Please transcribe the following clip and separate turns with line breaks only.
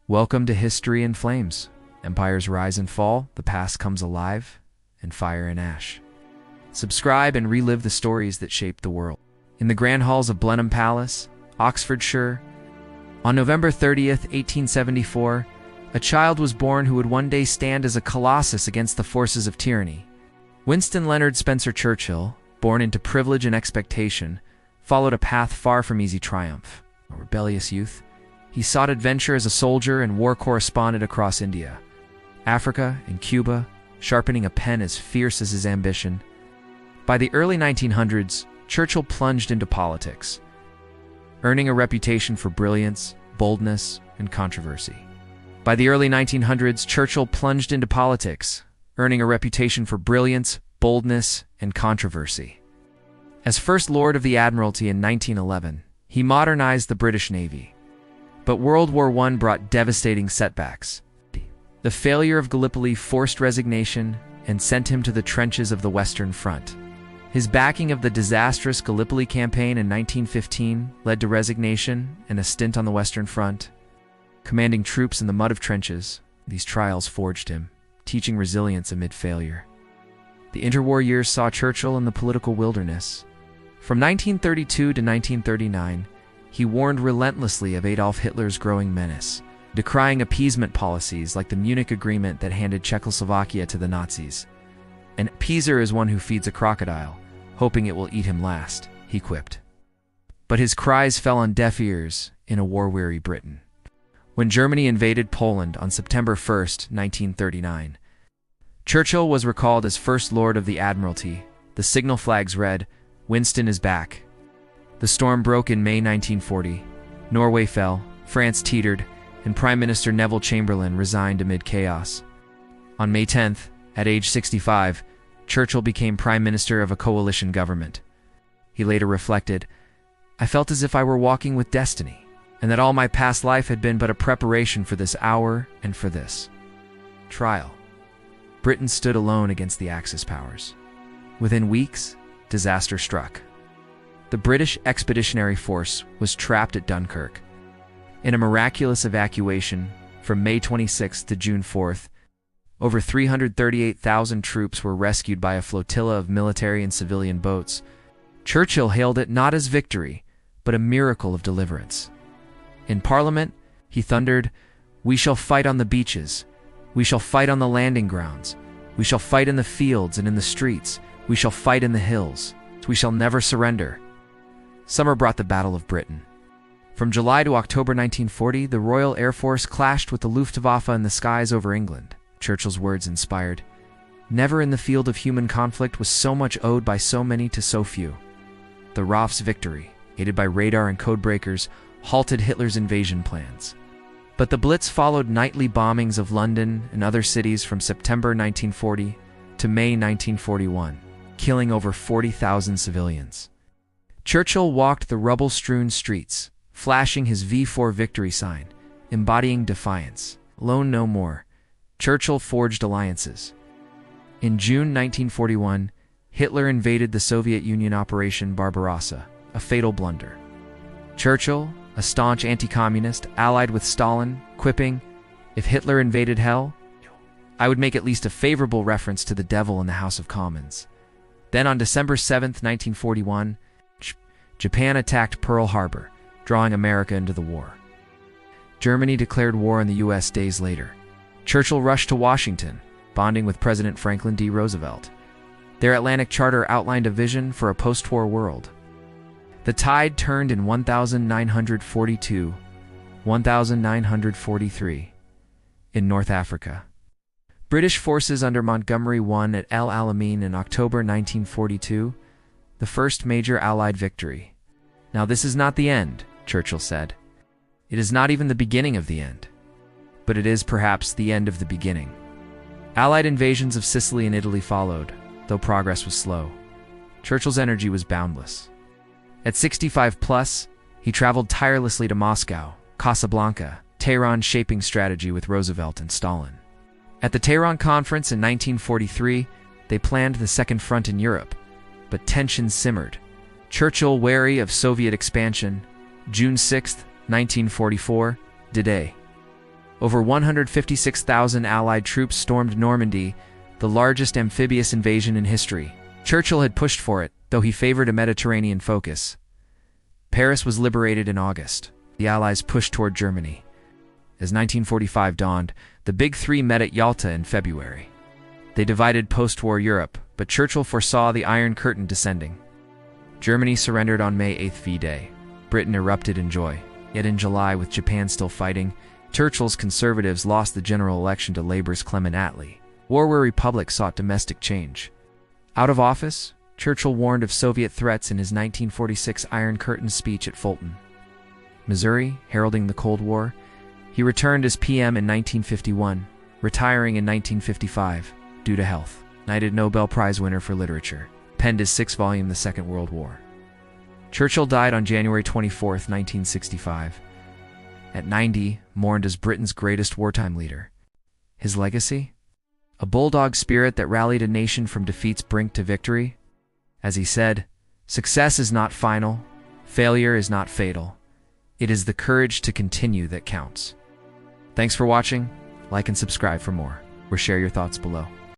Welcome to History in Flames. Empires rise and fall, the past comes alive, and fire and ash. Subscribe and relive the stories that shaped the world. In the grand halls of Blenheim Palace, Oxfordshire, on November 30th, 1874, a child was born who would one day stand as a colossus against the forces of tyranny. Winston Leonard Spencer Churchill, born into privilege and expectation, followed a path far from easy triumph. A rebellious youth, he sought adventure as a soldier and war correspondent across India, Africa, and Cuba, sharpening a pen as fierce as his ambition. By the early 1900s, Churchill plunged into politics, earning a reputation for brilliance, boldness, and controversy. By the early 1900s, Churchill plunged into politics, earning a reputation for brilliance, boldness, and controversy. As First Lord of the Admiralty in 1911, he modernized the British Navy. But World War I brought devastating setbacks. The failure of Gallipoli forced resignation and sent him to the trenches of the Western Front. His backing of the disastrous Gallipoli campaign in 1915 led to resignation and a stint on the Western Front. Commanding troops in the mud of trenches, these trials forged him, teaching resilience amid failure. The interwar years saw Churchill in the political wilderness. From 1932 to 1939, he warned relentlessly of Adolf Hitler's growing menace, decrying appeasement policies like the Munich Agreement that handed Czechoslovakia to the Nazis. An appeaser is one who feeds a crocodile, hoping it will eat him last, he quipped. But his cries fell on deaf ears in a war-weary Britain. When Germany invaded Poland on September 1, 1939, Churchill was recalled as First Lord of the Admiralty. The signal flags read, "Winston is back." The storm broke in May 1940. Norway fell, France teetered, and Prime Minister Neville Chamberlain resigned amid chaos. On May 10th, at age 65, Churchill became Prime Minister of a coalition government. He later reflected, "I felt as if I were walking with destiny, and that all my past life had been but a preparation for this hour and for this trial." Britain stood alone against the Axis powers. Within weeks, disaster struck. The British Expeditionary Force was trapped at Dunkirk. In a miraculous evacuation from May 26 to June 4, over 338,000 troops were rescued by a flotilla of military and civilian boats. Churchill hailed it not as victory, but a miracle of deliverance. In Parliament, he thundered, "We shall fight on the beaches. We shall fight on the landing grounds. We shall fight in the fields and in the streets. We shall fight in the hills. We shall never surrender." Summer brought the Battle of Britain. From July to October 1940, the Royal Air Force clashed with the Luftwaffe in the skies over England. Churchill's words inspired, "Never in the field of human conflict was so much owed by so many to so few." The RAF's victory, aided by radar and codebreakers, halted Hitler's invasion plans. But the Blitz followed nightly bombings of London and other cities from September 1940 to May 1941, killing over 40,000 civilians. Churchill walked the rubble-strewn streets, flashing his V4 victory sign, embodying defiance. Alone no more, Churchill forged alliances. In June 1941, Hitler invaded the Soviet Union Operation Barbarossa, a fatal blunder. Churchill, a staunch anti-communist, allied with Stalin, quipping, "If Hitler invaded hell, I would make at least a favorable reference to the devil in the House of Commons." Then on December 7, 1941, Japan attacked Pearl Harbor, drawing America into the war. Germany declared war on the U.S. days later. Churchill rushed to Washington, bonding with President Franklin D. Roosevelt. Their Atlantic Charter outlined a vision for a post-war world. The tide turned in 1942, 1943, in North Africa. British forces under Montgomery won at El Alamein in October 1942, the first major Allied victory. "Now this is not the end," Churchill said. "It is not even the beginning of the end. But it is perhaps the end of the beginning." Allied invasions of Sicily and Italy followed, though progress was slow. Churchill's energy was boundless. At 65+, he traveled tirelessly to Moscow, Casablanca, Tehran, shaping strategy with Roosevelt and Stalin. At the Tehran Conference in 1943, they planned the Second Front in Europe, but tensions simmered. Churchill, wary of Soviet expansion, June 6, 1944, D-Day. Over 156,000 Allied troops stormed Normandy, the largest amphibious invasion in history. Churchill had pushed for it, though he favored a Mediterranean focus. Paris was liberated in August. The Allies pushed toward Germany. As 1945 dawned, the Big Three met at Yalta in February. They divided post-war Europe, but Churchill foresaw the Iron Curtain descending. Germany surrendered on May 8th V-Day. Britain erupted in joy. Yet in July, with Japan still fighting, Churchill's Conservatives lost the general election to Labour's Clement Attlee. War-weary Republic sought domestic change. Out of office, Churchill warned of Soviet threats in his 1946 Iron Curtain speech at Fulton, Missouri, heralding the Cold War. He returned as PM in 1951, retiring in 1955 due to health. Knighted Nobel Prize winner for literature, penned his sixth volume, The Second World War. Churchill died on January 24, 1965. At 90, mourned as Britain's greatest wartime leader. His legacy? A bulldog spirit that rallied a nation from defeat's brink to victory. As he said, "Success is not final, failure is not fatal. It is the courage to continue that counts." Thanks for watching. Like and subscribe for more, or share your thoughts below.